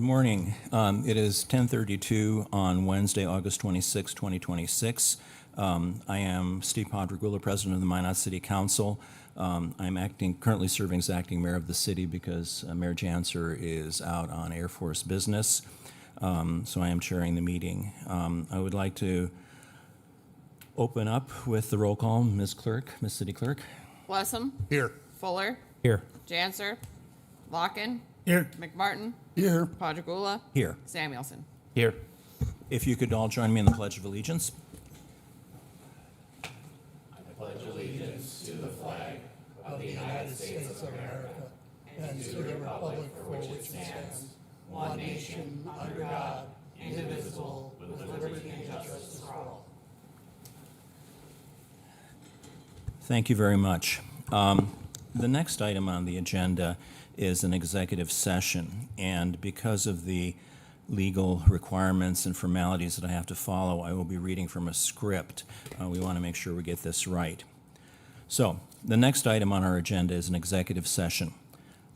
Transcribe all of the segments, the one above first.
morning. It is 10:32 on Wednesday, August 26, 2026. I am Steve Podragula, President of the Minot City Council. I'm currently serving as acting mayor of the city because Mayor Janser is out on Air Force business. So I am chairing the meeting. I would like to open up with the roll call. Ms. City Clerk. Blessum. Here. Fuller. Here. Janser. Locken. Here. McMartin. Here. Podragula. Here. Samuelson. Here. If you could all join me in the Pledge of Allegiance. Of the United States of America and to the republic for which it stands, one nation, under God, indivisible, with liberty and justice for all. Thank you very much. The next item on the agenda is an executive session, and because of the legal requirements and formalities that I have to follow, I will be reading from a script. We want to make sure we get this right. So, the next item on our agenda is an executive session.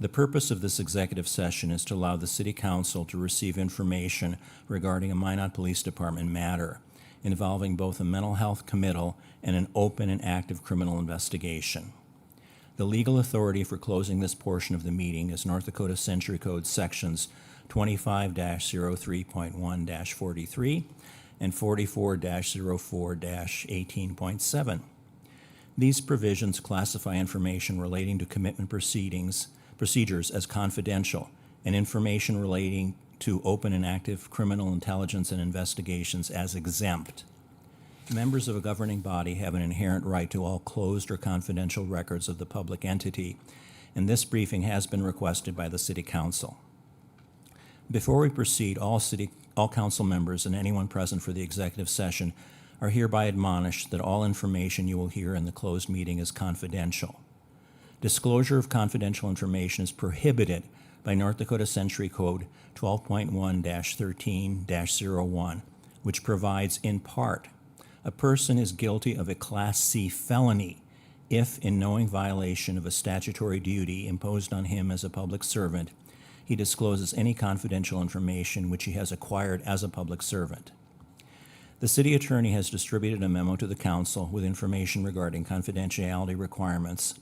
The purpose of this executive session is to allow the City Council to receive information regarding a Minot Police Department matter involving both a mental health committal and an open and active criminal investigation. The legal authority for closing this portion of the meeting is North Dakota Century Code sections 25-03.1-43 and 44-04-18.7. These provisions classify information relating to commitment procedures as confidential, and information relating to open and active criminal intelligence and investigations as exempt. Members of a governing body have an inherent right to all closed or confidential records of the public entity, and this briefing has been requested by the City Council. Before we proceed, all council members and anyone present for the executive session are hereby admonished that all information you will hear in the closed meeting is confidential. Disclosure of confidential information is prohibited by North Dakota Century Code 12.1-13-01, which provides, in part, a person is guilty of a Class C felony if, in knowing violation of a statutory duty imposed on him as a public servant, he discloses any confidential information which he has acquired as a public servant. The city attorney has distributed a memo to the council with information regarding confidentiality requirements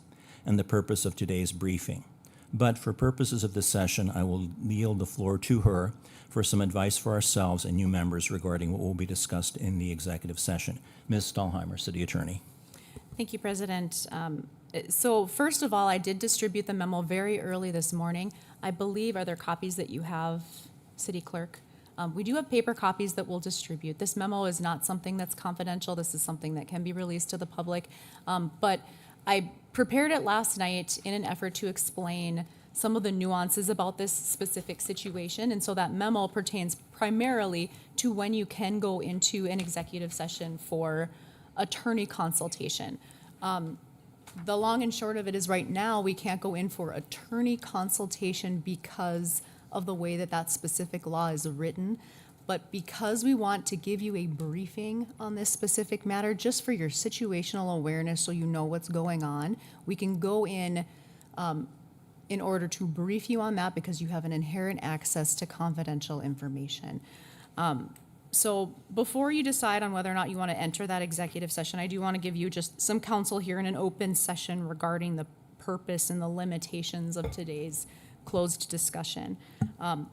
and the purpose of today's briefing. But for purposes of this session, I will yield the floor to her for some advice for ourselves and new members regarding what will be discussed in the executive session. Ms. Stahlheimer, City Attorney. Thank you, President. So first of all, I did distribute the memo very early this morning. I believe, are there copies that you have, City Clerk? We do have paper copies that we'll distribute. This memo is not something that's confidential. This is something that can be released to the public. But I prepared it last night in an effort to explain some of the nuances about this specific situation. And so that memo pertains primarily to when you can go into an executive session for attorney consultation. The long and short of it is right now we can't go in for attorney consultation because of the way that that specific law is written. But because we want to give you a briefing on this specific matter, just for your situational awareness so you know what's going on, we can go in order to brief you on that because you have an inherent access to confidential information. So before you decide on whether or not you want to enter that executive session, I do want to give you just some counsel here in an open session regarding the purpose and the limitations of today's closed discussion.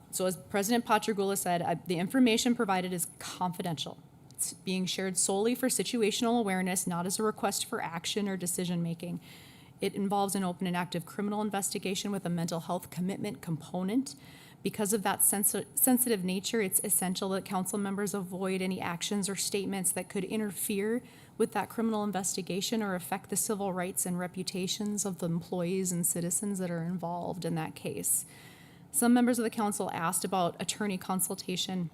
So as President Podragula said, the information provided is confidential. It's being shared solely for situational awareness, not as a request for action or decision making. It involves an open and active criminal investigation with a mental health commitment component. Because of that sensitive nature, it's essential that council members avoid any actions or statements that could interfere with that criminal investigation or affect the civil rights and reputations of the employees and citizens that are involved in that case. Some members of the council asked about attorney consultation.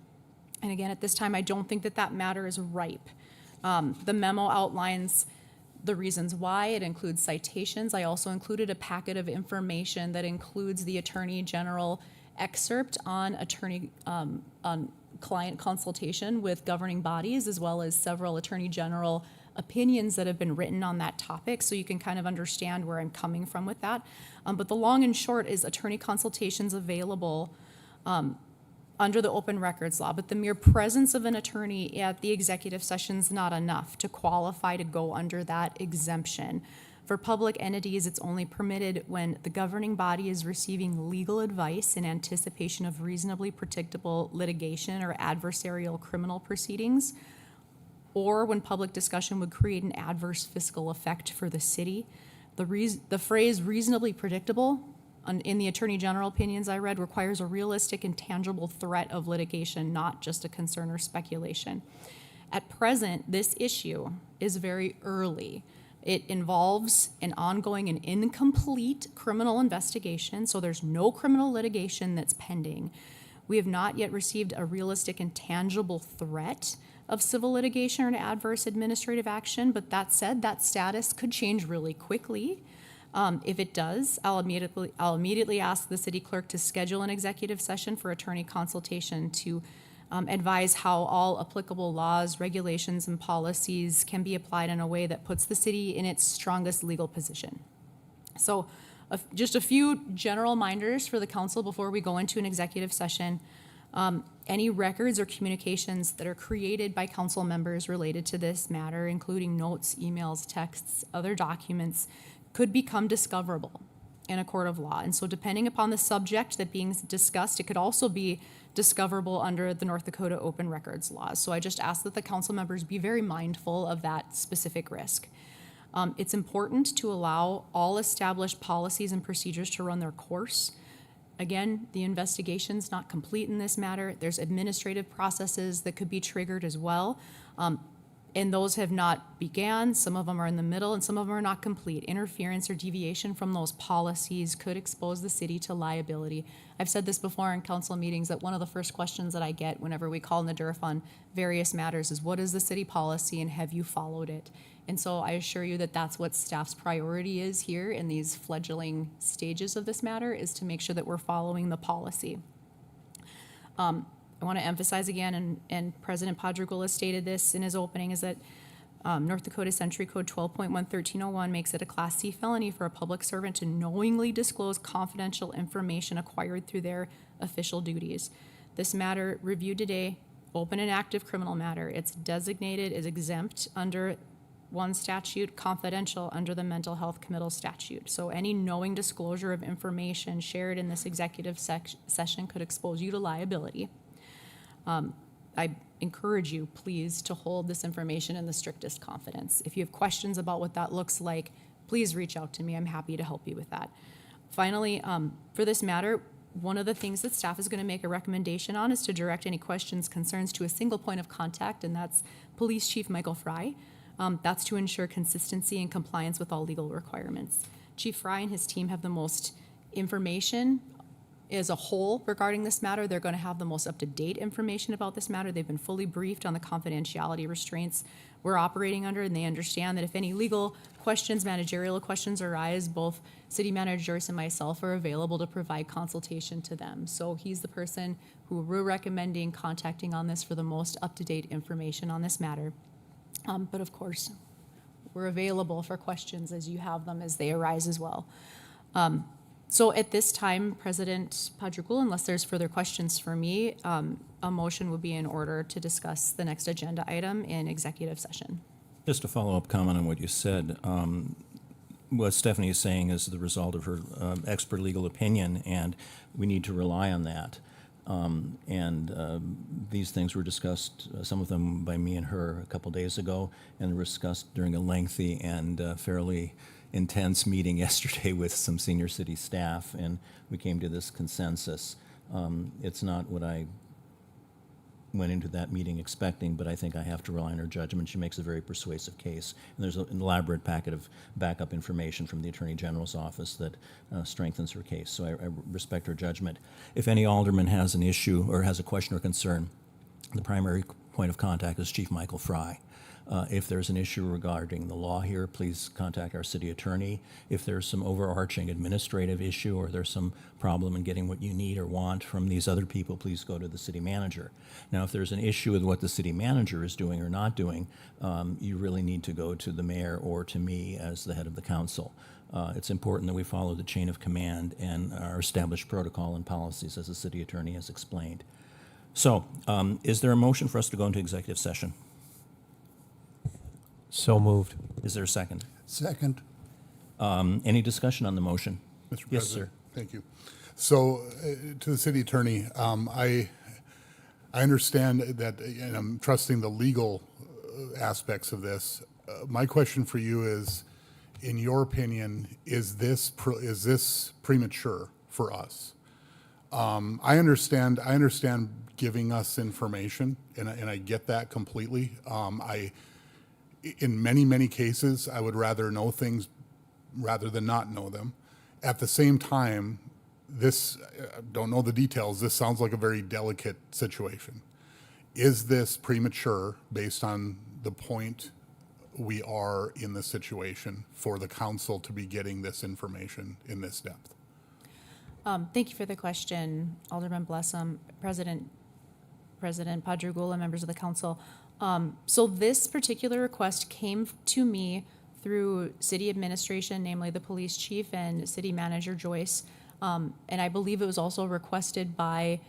And again, at this time, I don't think that that matter is ripe. The memo outlines the reasons why. It includes citations. I also included a packet of information that includes the Attorney General excerpt on on client consultation with governing bodies, as well as several Attorney General opinions that have been written on that topic, so you can kind of understand where I'm coming from with that. But the long and short is attorney consultations available under the open records law, but the mere presence of an attorney at the executive session is not enough to qualify to go under that exemption. For public entities, it's only permitted when the governing body is receiving legal advice in anticipation of reasonably predictable litigation or adversarial criminal proceedings, or when public discussion would create an adverse fiscal effect for the city. The phrase reasonably predictable in the Attorney General opinions I read requires a realistic and tangible threat of litigation, not just a concern or speculation. At present, this issue is very early. It involves an ongoing and incomplete criminal investigation, so there's no criminal litigation that's pending. We have not yet received a realistic and tangible threat of civil litigation or an adverse administrative action, but that said, that status could change really quickly. If it does, I'll immediately ask the city clerk to schedule an executive session for attorney consultation to advise how all applicable laws, regulations, and policies can be applied in a way that puts the city in its strongest legal position. So just a few general reminders for the council before we go into an executive session. Any records or communications that are created by council members related to this matter, including notes, emails, texts, other documents, could become discoverable in a court of law. And so depending upon the subject that being discussed, it could also be discoverable under the North Dakota open records laws. So I just ask that the council members be very mindful of that specific risk. It's important to allow all established policies and procedures to run their course. Again, the investigation's not complete in this matter. There's administrative processes that could be triggered as well. And those have not began, some of them are in the middle, and some of them are not complete. Interference or deviation from those policies could expose the city to liability. I've said this before in council meetings that one of the first questions that I get whenever we call NDRF on various matters is, what is the city policy and have you followed it? And so I assure you that that's what staff's priority is here in these fledgling stages of this matter, is to make sure that we're following the policy. I want to emphasize again, and President Padrigula stated this in his opening, is that North Dakota Century Code 12.11301 makes it a Class C felony for a public servant to knowingly disclose confidential information acquired through their official duties. This matter reviewed today, open and active criminal matter. It's designated as exempt under one statute, confidential under the mental health committal statute. So any knowing disclosure of information shared in this executive session could expose you to liability. I encourage you, please, to hold this information in the strictest confidence. If you have questions about what that looks like, please reach out to me. I'm happy to help you with that. Finally, for this matter, one of the things that staff is going to make a recommendation on is to direct any questions, concerns to a single point of contact, and that's Police Chief Michael Fry. That's to ensure consistency and compliance with all legal requirements. Chief Fry and his team have the most information as a whole regarding this matter. They're going to have the most up-to-date information about this matter. They've been fully briefed on the confidentiality restraints we're operating under, and they understand that if any legal questions, managerial questions arise, both city manager Joyce and myself are available to provide consultation to them. So he's the person who we're recommending contacting on this for the most up-to-date information on this matter. But of course, we're available for questions as you have them, as they arise as well. So at this time, President Padrigula, unless there's further questions for me, a motion would be in order to discuss the next agenda item in executive session. Just a follow-up comment on what you said. What Stephanie is saying is the result of her expert legal opinion, and we need to rely on that. These things were discussed, some of them by me and her a couple days ago, and were discussed during a lengthy and fairly intense meeting yesterday with some senior city staff, and we came to this consensus. It's not what I went into that meeting expecting, but I think I have to rely on her judgment. She makes a very persuasive case, and there's an elaborate packet of backup information from the Attorney General's office that strengthens her case, so I respect her judgment. If any alderman has an issue or has a question or concern, the primary point of contact is Chief Michael Fry. If there's an issue regarding the law here, please contact our city attorney. If there's some overarching administrative issue or there's some problem in getting what you need or want from these other people, please go to the city manager. Now, if there's an issue with what the city manager is doing or not doing, you really need to go to the mayor or to me as the head of the council. It's important that we follow the chain of command and our established protocol and policies, as the city attorney has explained. So, is there a motion for us to go into executive session? So moved. Is there a second? Second. Any discussion on the motion? Mr. Yes, President. sir. Thank you. So, to the city attorney, I understand that, and I'm trusting the legal aspects of this. My question for you is, in your opinion, is this premature for us? I understand giving us information, and I get that completely. In many cases, I would rather know things rather than not know them. At the same time, I don't know the details. This sounds like a very delicate situation. Is this premature based on the point we are in the situation for the council to be getting this information in this depth? Thank you for the question, Alderman Blessum, President Padrigula, members of the council. So this particular request came to me through city administration, namely the police chief and city manager Joyce. And I believe it was also requested by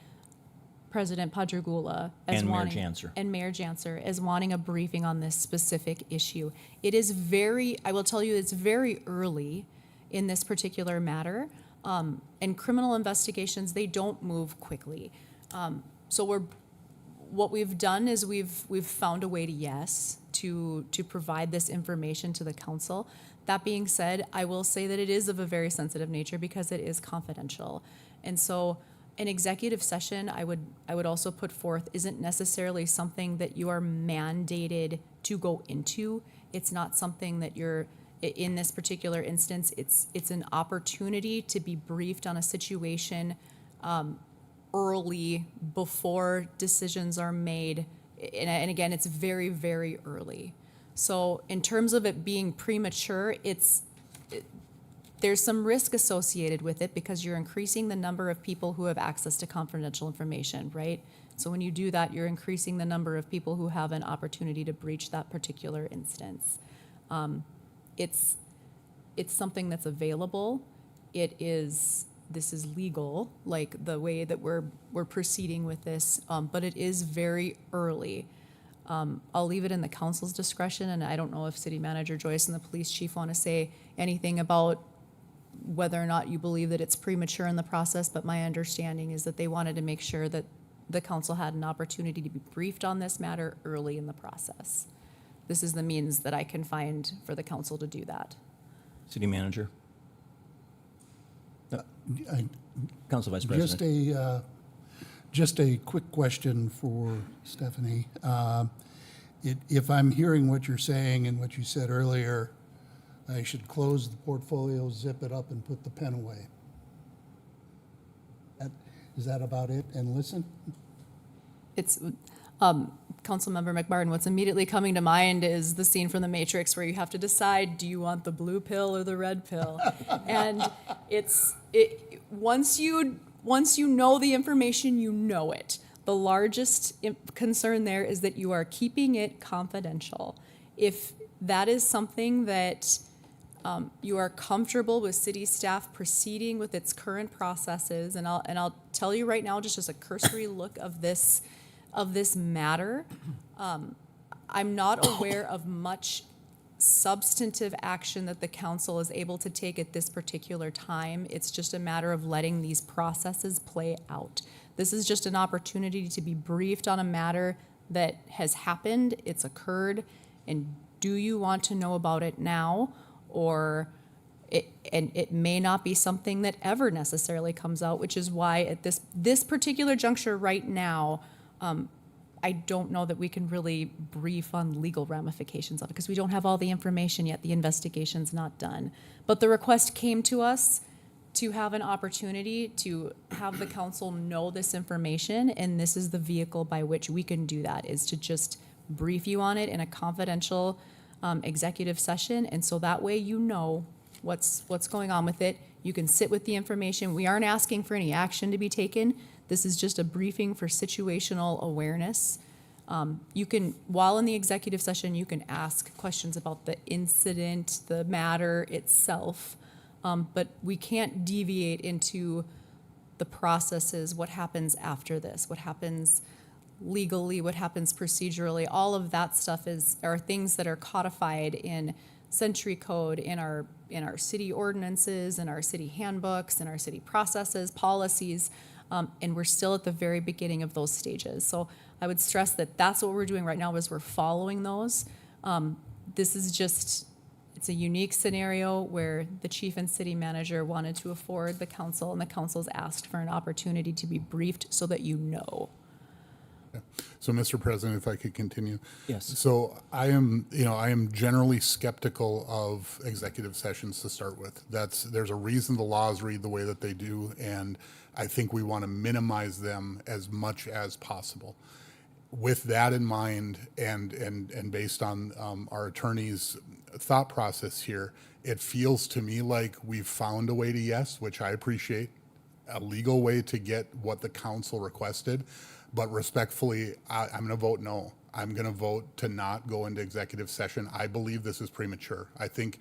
President Padrigula as And Mayor wanting, Janser. and Mayor Janser as wanting a briefing on this specific issue. It is I will tell you, it's very early in this particular matter. And criminal investigations, they don't move quickly. So what we've done is we've found a way to provide this information to the council. That being said, I will say that it is of a very sensitive nature because it is confidential. And so an executive session, I would also put forth, isn't necessarily something that you are mandated to go into. It's not something that you're, in this particular instance, it's an opportunity to be briefed on a situation early before decisions are made. And again, it's very, very early. So in terms of it being premature, there's some risk associated with it because you're increasing the number of people who have access to confidential information, right? So when you do that, you're increasing the number of people who have an opportunity to breach that particular instance. It's something that's available. This is legal, like the way that we're proceeding with this, but it is very early. I'll leave it in the council's discretion, and I don't know if City Manager Joyce and the police chief want to say anything about whether or not you believe that it's premature in the process, but my understanding is that they wanted to make sure that the council had an opportunity to be briefed on this matter early in the process. This is the means that I can find for the council to do that. City Manager? I- Council Vice President? Just a quick question for Stephanie. If I'm hearing what you're saying and what you said earlier, I should close the portfolio, zip it up, and put the pen away. Is that about it? And listen? It's, Councilmember McMartin, what's immediately coming to mind is the scene from The Matrix where you have to decide, do you want the blue pill or the red pill? And once you know the information, you know it. The largest concern there is that you are keeping it confidential. If that is something that you are comfortable with city staff proceeding with its current processes, and I'll tell you right now, just as a cursory look of this matter, I'm not aware of much substantive action that the council is able to take at this particular time. It's just a matter of letting these processes play out. This is just an opportunity to be briefed on a matter that has happened, it's occurred, and do you want to know about it now? Or it may not be something that ever necessarily comes out, which is why at this particular juncture right now, I don't know that we can really brief on legal ramifications of it because we don't have all the information yet. The investigation's not done. But the request came to us to have an opportunity to have the council know this information, and this is the vehicle by which we can do that, is to just brief you on it in a confidential executive session, and so that way you know what's going on with it. You can sit with the information. We aren't asking for any action to be taken. This is just a briefing for situational awareness. You can, while in the executive session, you can ask questions about the incident, the matter itself, but we can't deviate into the processes, what happens after this, what happens legally, what happens procedurally, all of that stuff are things that are codified in Century Code, in our city ordinances, in our city handbooks, in our city processes, policies, and we're still at the very beginning of those stages. So I would stress that that's what we're doing right now is we're following those. This is just, it's a unique scenario where the chief and city manager wanted to afford the council, and the council's asked for an opportunity to be briefed so that you know. So, Mr. President, if I could continue. Yes. So I am generally skeptical of executive sessions to start with. There's a reason the laws read the way that they do, and I think we want to minimize them as much as possible. With that in mind, and based on our attorney's thought process here, it feels to me like we've found a way to yes, which I appreciate, a legal way to get what the council requested. But respectfully, I'm going to vote no. I'm going to vote to not go into executive session. I believe this is premature. I think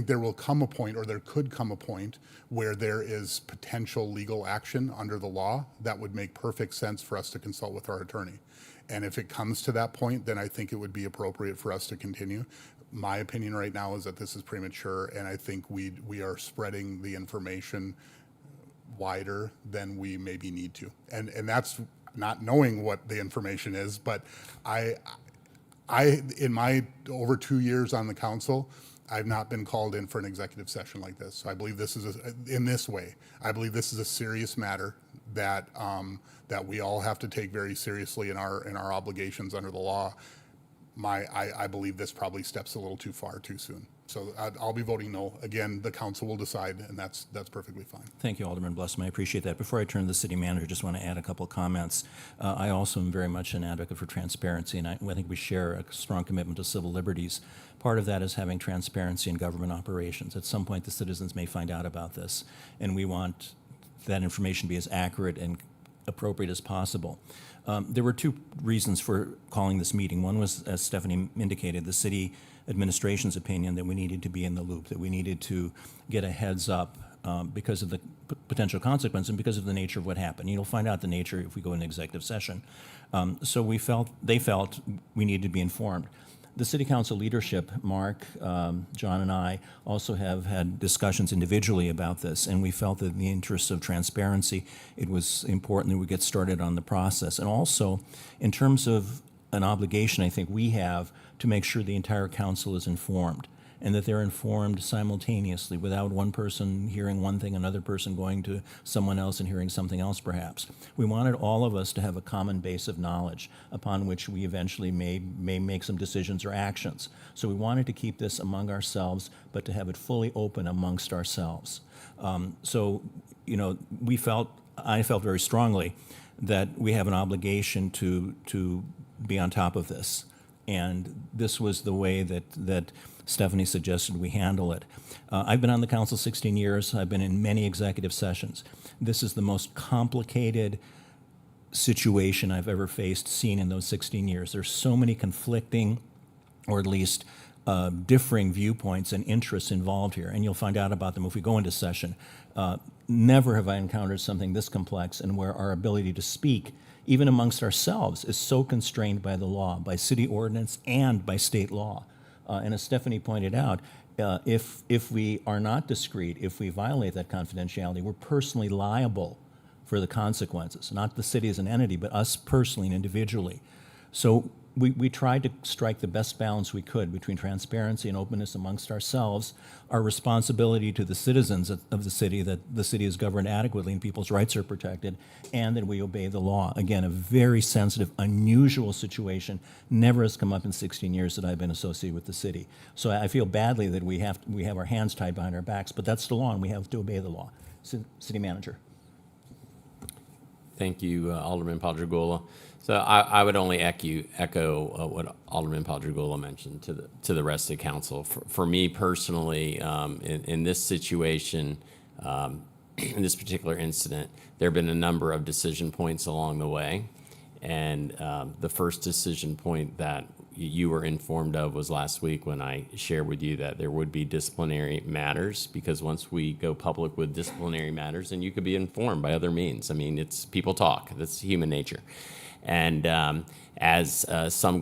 there will come a point, or there could come a point, where there is potential legal action under the law that would make perfect sense for us to consult with our attorney. And if it comes to that point, then I think it would be appropriate for us to continue. My opinion right now is that this is premature, and I think we are spreading the information wider than we maybe need to. And that's not knowing what the information is, but I in my over 2 years on the council, I've not been called in for an executive session like this. So I believe this is in this way. I believe this is a serious matter that that we all have to take very seriously in our obligations under the law. I believe this probably steps a little too far too soon. So I'll be voting no. Again, the council will decide, and that's perfectly fine. Thank you, Alderman Blessum. I appreciate that. Before I turn to the city manager, just want to add a couple of comments. I also am very much an advocate for transparency, and I think we share a strong commitment to civil liberties. Part of that is having transparency in government operations. At some point, the citizens may find out about this, and we want that information to be as accurate and appropriate as possible. There were two reasons for calling this meeting. One was, as Stephanie indicated, the city administration's opinion that we needed to be in the loop, that we needed to get a heads up because of the potential consequence and because of the nature of what happened. You'll find out the nature if we go into executive session. So they felt we needed to be informed. The city council leadership, Mark, John, and I also have had discussions individually about this, and we felt that in the interests of transparency, it was important that we get started on the process. And also, in terms of an obligation I think we have to make sure the entire council is informed, and that they're informed simultaneously without one person hearing one thing, another person going to someone else and hearing something else perhaps. We wanted all of us to have a common base of knowledge upon which we eventually may make some decisions or actions. So we wanted to keep this among ourselves, but to have it fully open amongst ourselves. I felt very strongly that we have an obligation to be on top of this. And this was the way that Stephanie suggested we handle it. I've been on the council 16 years. I've been in many executive sessions. This is the most complicated situation I've ever seen in those 16 years. There's so many conflicting, or at least differing viewpoints and interests involved here, and you'll find out about them if we go into session. Never have I encountered something this complex and where our ability to speak, even amongst ourselves, is so constrained by the law, by city ordinance, and by state law. And as Stephanie pointed out, if we are not discreet, if we violate that confidentiality, we're personally liable for the consequences, not the city as an entity, but us personally and individually. So we tried to strike the best balance we could between transparency and openness amongst ourselves, our responsibility to the citizens of the city, that the city is governed adequately and people's rights are protected, and that we obey the law. Again, a very sensitive, unusual situation, never has come up in 16 years that I've been associated with the city. So I feel badly that we have our hands tied behind our backs, but that's the law, and we have to obey the law. City manager. Thank you, Alderman Padrigula. So I would only echo what Alderman Padrigula mentioned to the rest of the council. For me personally, in this situation, in this particular incident, there have been a number of decision points along the way. And the first decision point that you were informed of was last week when I shared with you that there would be disciplinary matters, because once we go public with disciplinary matters, then you could be informed by other means. I mean, it's people talk. That's human nature. And as some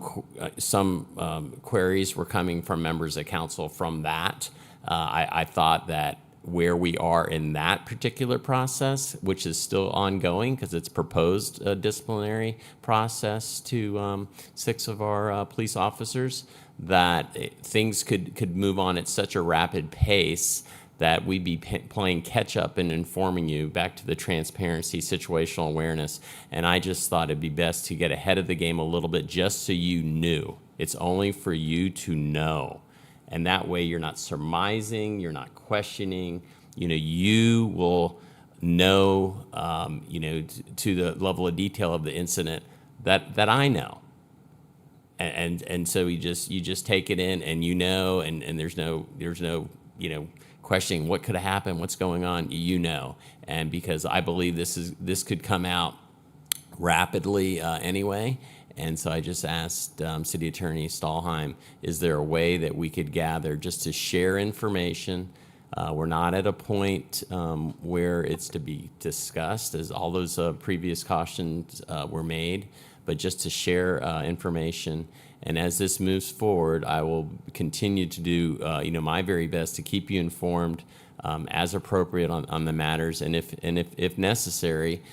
queries were coming from members of council from that, I thought that where we are in that particular process, which is still ongoing because it's proposed a disciplinary process to 6 of our police officers, that things could move on at such a rapid pace that we'd be playing catch up and informing you back to the transparency, situational awareness. And I just thought it'd be best to get ahead of the game a little bit just so you knew. It's only for you to know. And that way you're not surmising, you're not questioning, you will know, to the level of detail of the incident that I know. And so you just take it in and and there's no questioning what could have happened, what's going on, And because I believe this could come out rapidly anyway. And so I just asked City Attorney Stahlheim, is there a way that we could gather just to share information? We're not at a point where it's to be discussed, as all those previous cautions were made, but just to share information. And as this moves forward, I will continue to do my very best to keep you informed as appropriate on the matters, and if necessary,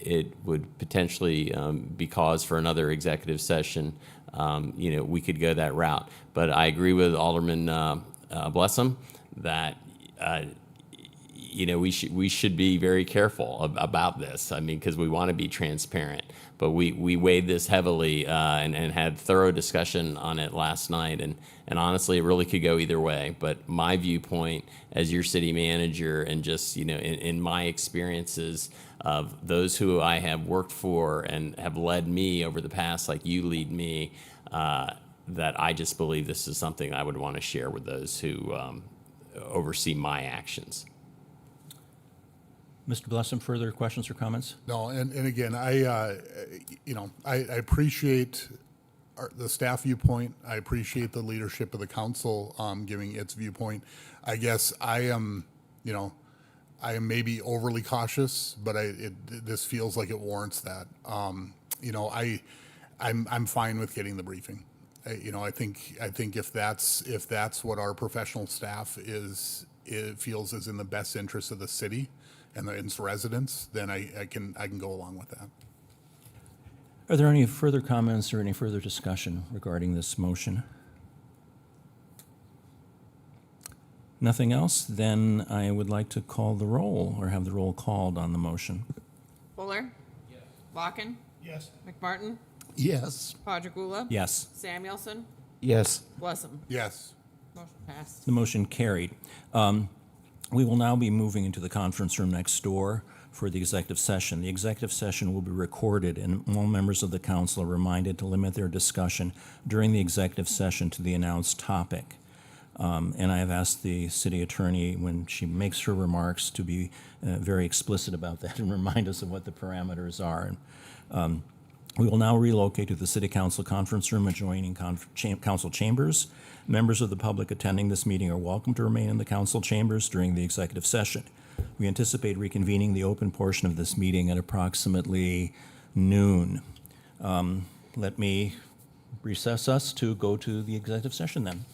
it would potentially be cause for another executive session. We could go that route. But I agree with Alderman Blessum that we should be very careful about this. I mean, because we want to be transparent. But we weighed this heavily and had thorough discussion on it last night. And honestly, it really could go either way. But my viewpoint as your city manager, and just in my experiences of those who I have worked for and have led me over the past, like you lead me, that I just believe this is something I would want to share with those who oversee my actions. Mr. Blessum, further questions or comments? No, and again, I appreciate the staff viewpoint. I appreciate the leadership of the council giving its viewpoint. I guess I am maybe overly cautious, but this feels like it warrants that. I'm fine with getting the briefing. I think if that's what our professional staff feels is in the best interest of the city and its residents, then I can go along with that. Are there any further comments or any further discussion regarding this motion? Nothing else? Then I would like to call the roll, or have the roll called on the motion. Fuller. Yes. Locken. Yes. McMartin. Yes. Padragula. Yes. Samuelson. Yes. Blessum. Yes. Motion passed. The motion carried. We will now be moving into the conference room next door for the executive session. The executive session will be recorded, and all members of the council are reminded to limit their discussion during the executive session to the announced topic. And I have asked the city attorney, when she makes her remarks, to be very explicit about that and remind us of what the parameters are. We will now relocate to the City Council conference room adjoining council chambers. Members of the public attending this meeting are welcome to remain in the council chambers during the executive session. We anticipate reconvening the open portion of this meeting at approximately noon. Let me recess us to go to the executive session then.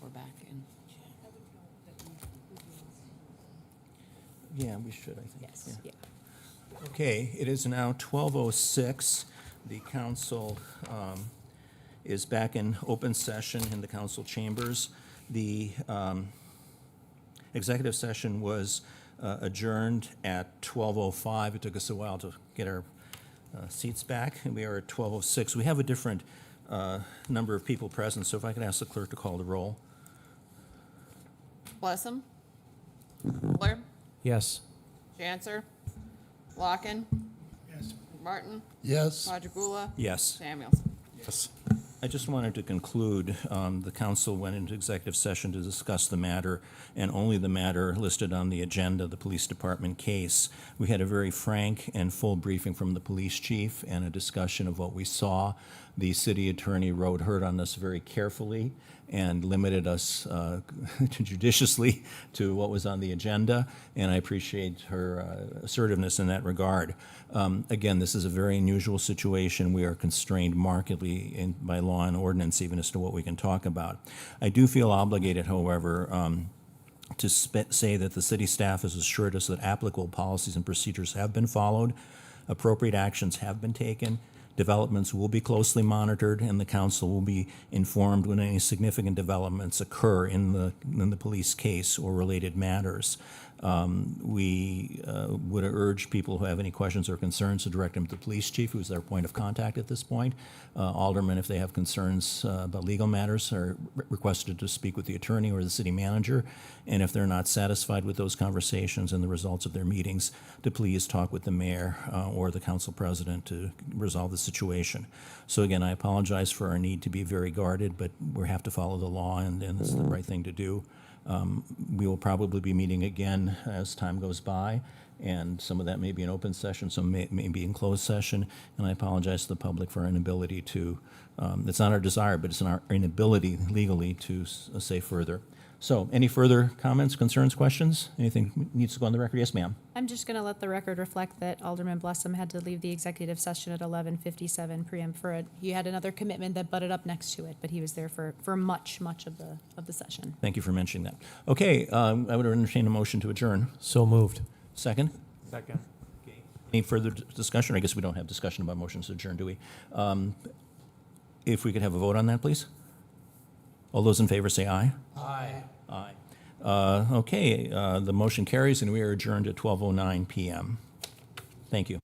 we're back in. Yeah, we should, I think. Yes, Yeah. yeah. Okay, it is now 12:06. The council is back in open session in the council chambers. The executive session was adjourned at 12:05. It took us a while to get our seats back, and we are at 12:06. We have a different number of people present, so if I could ask the clerk to call the roll. Blessam. Fuller. Yes. Chancer. Locken. Yes. Martin. Yes. Padragula. Yes. Samuelson. Yes. I just wanted to conclude, the council went into executive session to discuss the matter, and only the matter listed on the agenda, the police department case. We had a very frank and full briefing from the police chief and a discussion of what we saw. The city attorney heard on this very carefully and limited us judiciously to what was on the agenda, and I appreciate her assertiveness in that regard. Again, this is a very unusual situation. We are constrained markedly by law and ordinance even as to what we can talk about. I do feel obligated, however, to say that the city staff has assured us that applicable policies and procedures have been followed, appropriate actions have been taken, developments will be closely monitored, and the council will be informed when any significant developments occur in the police case or related matters. We would urge people who have any questions or concerns to direct them to the police chief, who's their point of contact at this point. Aldermen, if they have concerns about legal matters, are requested to speak with the attorney or the city manager. And if they're not satisfied with those conversations and the results of their meetings, to please talk with the mayor or the council president to resolve the situation. So again, I apologize for our need to be very guarded, but we have to follow the law, and this is the right thing to do. We will probably be meeting again as time goes by, and some of that may be in open session, some may be in closed session, and I apologize to the public for our inability to, it's not our desire, but it's our inability legally to say further. So, any further comments, concerns, questions? Anything needs to go on the record? Yes, ma'am. I'm just going to let the record reflect that Alderman Blessam had to leave the executive session at 11:57 p.m. He had another commitment that butted up next to it, but he was there for much of the session. Thank you for mentioning that. Okay, I would entertain a motion to adjourn. So moved. Second? Second. Any further discussion? I guess we don't have discussion about motions to adjourn, do we? If we could have a vote on that, please? All those in favor say aye. Aye. Aye. Okay, the motion carries, and we are adjourned at 12:09 p.m. Thank you.